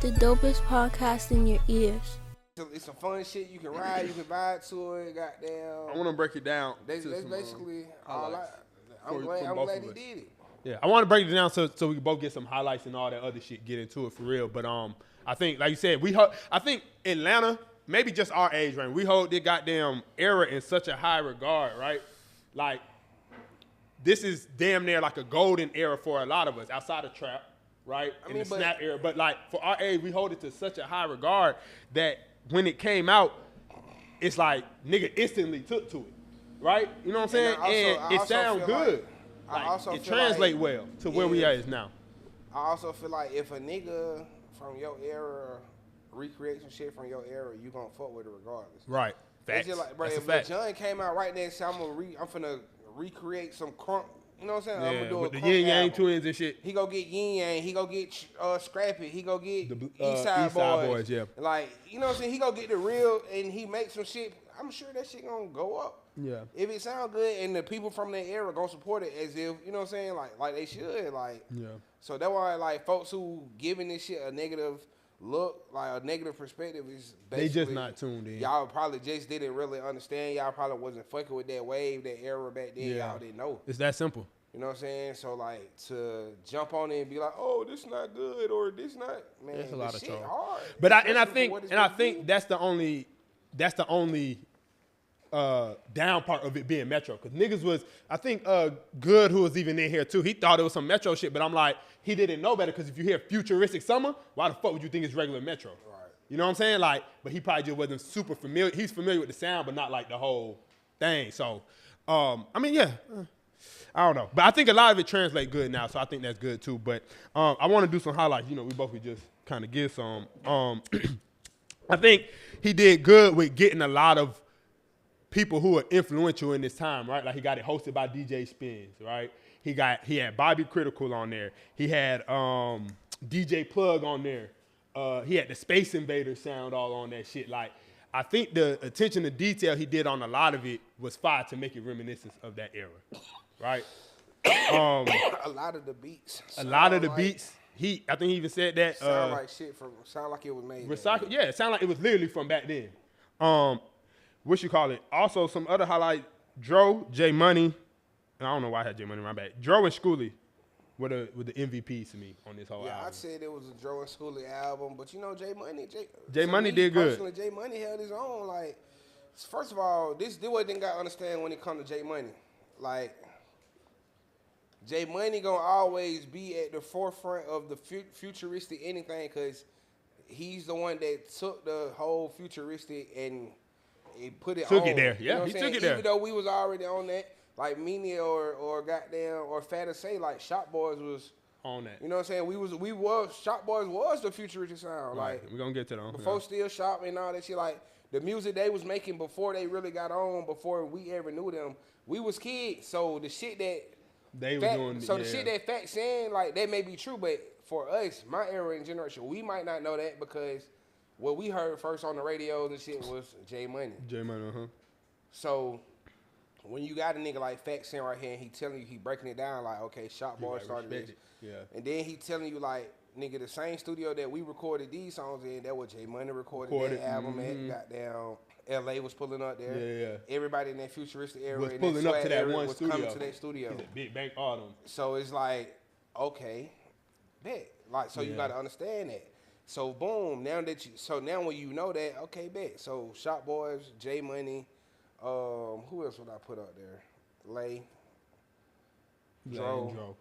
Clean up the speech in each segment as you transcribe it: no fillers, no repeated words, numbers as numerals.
The dopest podcast in your ears. It's some fun shit. You can ride, you can vibe to it. Goddamn. I want to break it down. That's to some, basically all I. I'm for glad both he of us. did it. Yeah, I want to break it down so we can both get some highlights and all that other shit. Get into it for real. But I think, like you said, I think Atlanta, maybe just our age range, we hold this goddamn era in such a high regard, right? Like, this is damn near like a golden era for a lot of us outside of trap, right? In the snap era. But like for our age, we hold it to such a high regard that when it came out, it's like nigga instantly took to it, right? You know what I'm saying? And it sounds good. Like, it translates well to where we are is now. I also feel like if a nigga from your era recreate some shit from your era, you gonna fuck with it regardless. Right. Facts. It's just like, bro, if John came out right there and said, I'm finna recreate some crunk, you know what I'm saying? Yeah, I'm gonna do with a the crunk Yin Yang album. Twins and shit. He go get Yin Yang, he go get Scrappy, he go get The East Side Boys. Yeah. Like, you know what I'm saying? He go get the real and he make some shit. I'm sure that shit gonna go up. Yeah. If it sound good and the people from that era gonna support it as if, you know what I'm saying, like they should. Like, Yeah. So that's why like folks who giving this shit a negative look, like a negative perspective is basically They just not tuned in. Y'all probably just didn't really understand. Y'all probably wasn't fucking with that wave, that era back then. Yeah. Y'all didn't know. It's that simple. You know what I'm saying? So like to jump on it and be like, oh, this not good or this not, man, That's a lot of shit trouble. hard. But I Especially think for what it's gonna be. that's the only down part of it being Metro. Cause niggas was, I think Good, who was even in here too, he thought it was some Metro shit, but I'm like, he didn't know better, cause if you hear Futuristic Summer, why the fuck would you think it's regular Metro? Right. You know what I'm saying? Like, but he probably just wasn't super familiar. He's familiar with the sound, but not like the whole thing. So, I mean, yeah. I don't know. But I think a lot of it translates good now, so I think that's good too. But I want to do some highlights. You know, we both could just kind of give some. I think he did good with getting a lot of people who are influential in this time, right? Like he got it hosted by DJ Spins, right? He had Bobby Critical on there. He had DJ Plug on there. He had the Space Invader sound all on that shit. Like, I think the attention to detail he did on a lot of it was fire to make it reminiscent of that era, right? A lot of the beats. Beats. I think he even said that. Sound like shit sound like it was made. Recycle. Yeah, it sounded like it was literally from back then. What you call it? Also, some other highlight. Dro, J Money. I don't know why I had J Money in my back. Dro and Schoolie were the MVPs to me on this whole album. Yeah, I said it was a Dro and Schoolie album, but you know, J Money did good. Personally, J Money held his own. Like, first of all, this what they got to understand when it comes to J Money. Like, J Money gonna always be at the forefront of the futuristic anything, because he's the one that took the whole futuristic and he put it took on. it there. You Yeah, know what he I'm took saying? it there. Even though we was already on that, like Meanie or goddamn or Fatta Say, like Shop Boys was on that. You know what I'm saying? Shop Boys was the futuristic sound. Right. Like, we're gonna get to them. before Still Shop and all that shit, like the music they was making before they really got on, before we ever knew them, we was kids. So the shit that they were doing. So the shit that Fat saying, like, that may be true, but for us, my era and generation, we might not know that because what we heard first on the radios and shit was J Money. J Money, So when you got a nigga like Fat saying right here and he telling you, he breaking it down like, okay, Shop Boy started this. Yeah. And then he telling you like, nigga, the same studio that we recorded these songs in, that was J Money recorded that album at. Goddamn, LA was pulling up there. Yeah. Everybody in that futuristic era was pulling up to that one was studio. coming to that studio. Big Bank Autumn. So it's like, okay, bet. Like, so you got to understand that. So boom, now when you know that, okay, bet. So Shop Boys, J Money, who else would I put up there? Lay, Dro.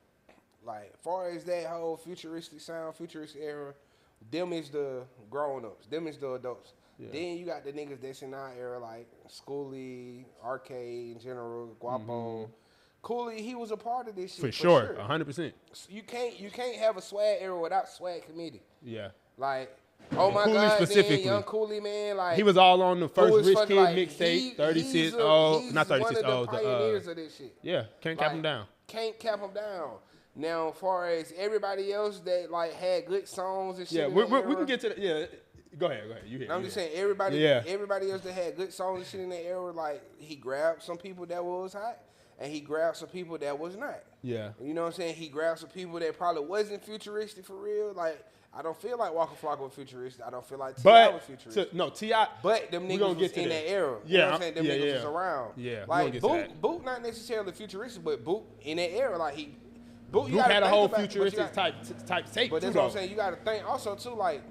Like, far as that whole futuristic sound, futuristic era, them is the grown-ups. Them is the adults. Yeah. Then you got the niggas that's in our era, like Schoolie, Arcade in general, Guapo. Cooley, he was a part of this shit. For sure. 100%. You can't have a swag era without swag committee. Yeah. Like, oh my Cooley God, specifically. man, Young Cooley, man. Like, he was all on the first Rich Kid like, mixtape, 36 he's not 36 one of the pioneers of this shit. Yeah, can't cap him down. Can't cap him down. Now, as far as everybody else that like had good songs and shit. Yeah, we can get to that. Yeah, go ahead. You hit. I'm just saying, everybody else that had good songs and shit in that era, like, he grabbed some people that was hot, and he grabbed some people that was not. Yeah. You know what I'm saying? He grabbed some people that probably wasn't futuristic for real. Like, I don't feel like Waka Flocka was futuristic. I don't feel like T.I. was futuristic. T.I. But them niggas was in that era. You know what I'm saying? Them niggas was around. Yeah, like Boot not necessarily futuristic, but Boot in that era, like Boot had a whole futuristic type take. But that's what I'm saying. You got to think also too, like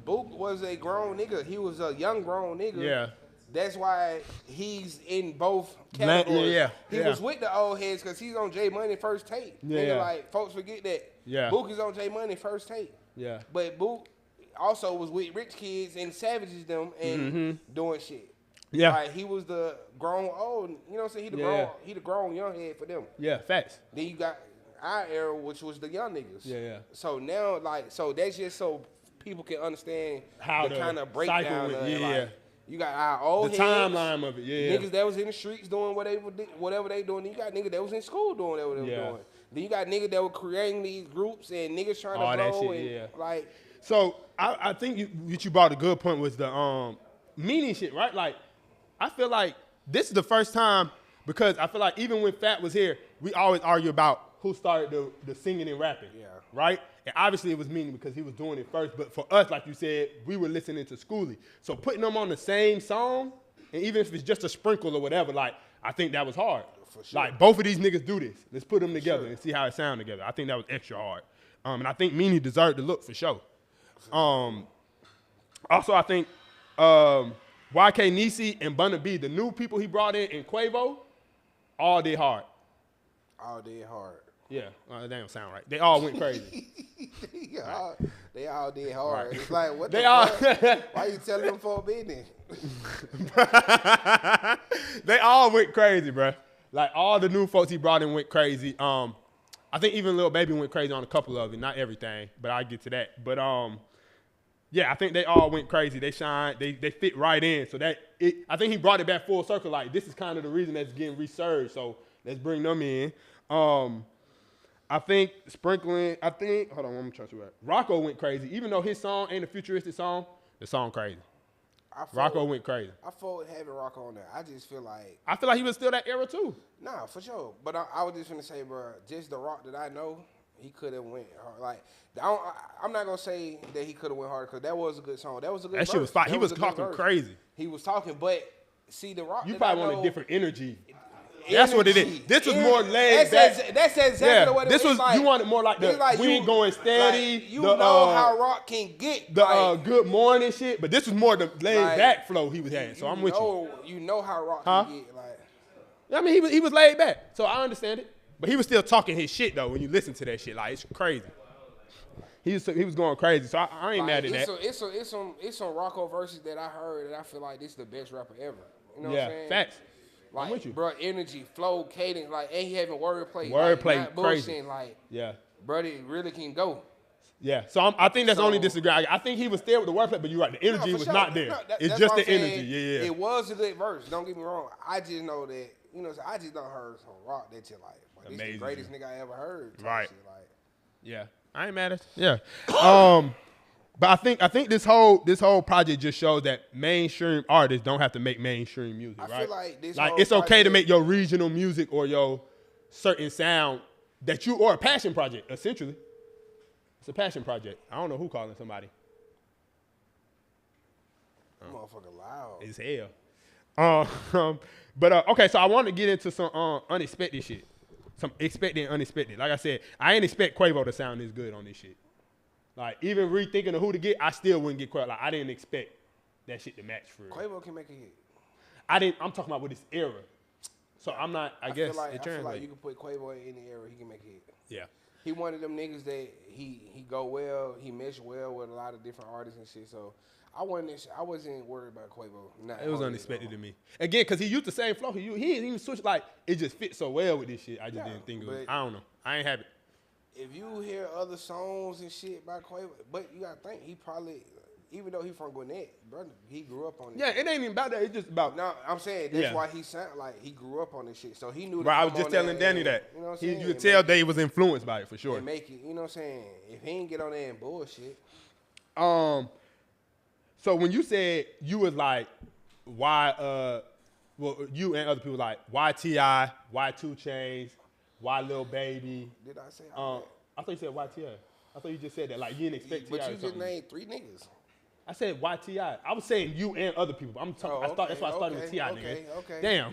Boot was a grown nigga. He was a young grown nigga. Yeah. That's why he's in both categories. He was with the old heads because he's on J Money first tape. Nigga, like folks forget that. Yeah. Book is on J Money first tape. Yeah. But Book also was with Rich Kids and Savages them and doing shit. Yeah. Like he was the grown old. You know what I'm saying? He the grown young head for them. Yeah. Facts. Then you got our era, which was the young niggas. Yeah. So now, that's just so people can understand how the kind of breakdown. You got our old the heads, timeline of it, niggas that was in the streets doing whatever they doing. Then you got niggas that was in school doing whatever they were doing. Then you got niggas that were creating these groups and niggas trying to blow that shit, like. So I think you brought a good point was the meaning shit, right? Like I feel like this is the first time because I feel like even when Fat was here, we always argue about who started the singing and rapping, right? And obviously it was Meaning because he was doing it first. But for us, like you said, we were listening to Schoolie. So putting them on the same song, and even if it's just a sprinkle or whatever, like I think that was hard. For sure. Like both of these niggas do this. Let's put them together and see how it sound together. I think that was extra hard. And I think Meaning deserved the look for sure. Also, I think YK Nisi and Bunna B, the new people he brought in Quavo, all did hard. All did hard. Yeah, that don't sound right. They all went crazy. They all did hard. Right. It's like, what they all. Why you telling them for a business? They all went crazy, bro. Like all the new folks he brought in went crazy. I think even Lil Baby went crazy on a couple of it, not everything, but I'll get to that. But yeah, I think they all went crazy. They shined. They fit right in. So I think he brought it back full circle. Like this is kind of the reason that's getting resurged. So let's bring them in. I think sprinkling. Hold on, I'm trying to. Rocco went crazy, even though his song ain't a futuristic song. The song crazy. Rocco went crazy. I fought having Rocco on there. I just feel like. I feel like he was still that era too. Nah, for sure. But I was just gonna say, bro, just the Rock that I know, he could have went hard. Like I'm not gonna say that he could have went hard because that was a good song. That was a good. That shit was fire. He was talking crazy. He was talking, but see the Rock. You probably want a different energy. That's what it is. This was more laid back. That's exactly what it was. This was like, you wanted more like we ain't going steady. Like, you know how Rock can get the good morning shit, but this was more the laid back flow he was having. So I'm with you. You know how Rock can get like. I mean, he was laid back, so I understand it. But he was still talking his shit though. When you listen to that shit, like it's crazy. He was going crazy, so I ain't mad at that. It's some Rocco verses that I heard that I feel like this is the best rapper ever. You know what I'm saying? Facts. Like, I'm with you. Bro, energy, flow, cadence, like, and he having wordplay. Wordplay, crazy. Like, bro, it really can go. Yeah, so I think that's only disagree. I think he was there with the wordplay, but you're right. The energy was not there. It's just the energy. Yeah. It was a good verse. Don't get me wrong. I just know that, I just don't heard some Rock that you like. But this is the greatest nigga I ever heard. Right. Shit, like. Yeah, I ain't mad at you. Yeah. But I think this whole project just shows that mainstream artists don't have to make mainstream music, right? I feel like this it's okay to make your regional music or your certain sound or a passion project, essentially. It's a passion project. I don't know who calling somebody. Motherfucker loud. It's hell. But okay, so I want to get into some unexpected shit. Some expected and unexpected. Like I said, I ain't expect Quavo to sound this good on this shit. Like, even rethinking of who to get, I still wouldn't get Quavo. Like, I didn't expect that shit to match for real. Quavo can make a hit. I'm talking about with this era. So I'm not, I guess it feel like you can put Quavo in any era, he can make a hit. Yeah. He one of them niggas that he go well, he mesh well with a lot of different artists and shit. So I wasn't worried about Quavo. It was unexpected to me. Again, because he used the same flow. He didn't even switch. Like, it just fit so well with this shit. I just didn't think it was, I don't know. I ain't have it. If you hear other songs and shit by Quavo, but you gotta think he probably, even though he from Gwinnett, brother, he grew up on it. Yeah, it ain't even about that. It's just about. No, I'm saying that's why he sound like he grew up on this shit. So he knew. Right, I was just telling Danny that. You know what I'm saying? You could tell Dave was influenced by it for sure. And make it, you know what I'm saying? If he ain't get on there and bullshit. So when you said you was like, why? Well, you and other people like, why T.I., why 2 Chainz? Why Lil Baby? Did I say I thought you said why T.I.? I thought you just said that. Like, you didn't expect T.I. But or you just something. named 3 niggas. I said YTI. I was saying you and other people. I'm talking. Oh, That's why I started with T.I. okay, nigga. okay. Damn.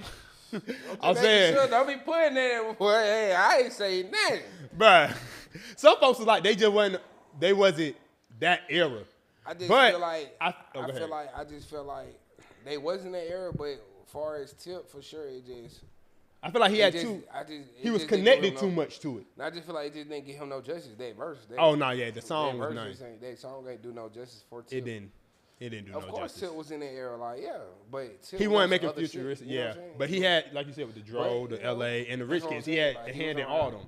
I was Making saying, sure, don't be putting that. Boy, hey, I ain't say nothing. bruh. Some folks was like they wasn't that era. I just But feel like I just feel like they wasn't that era, but as far as Tip, for sure, it just. I feel like he had too. He was connected too much to it. I just feel like it just didn't give him no justice. That verse. Oh no, yeah, the song was nice. That song ain't do no justice for Tip. It didn't do no justice. Of course, Tip was in that era, like but Tip he wasn't making other futuristic. shit, you know Yeah, what I'm saying? but he had, like you said, with the Dro, the LA, and the Rich Kids. He had a hand in all of them.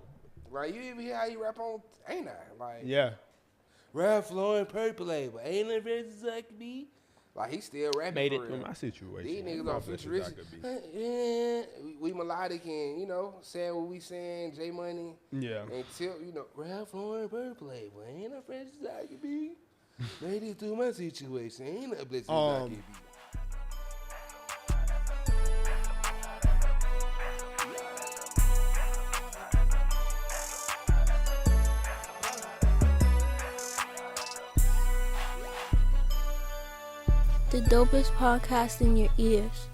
Right, you even hear how you rap on Ain't I? Like Yeah. Rap flowing purple label. Ain't it rich as I could be? Like he still rapping. Made it for through real. my situation. These niggas on Futuristic. We melodic and saying what we saying. J Money. Yeah. And Tip, rap flowing purple label. Ain't it rich as I could be? Made it through my situation. Ain't it blessed as I could be? The dopest podcast in your ears.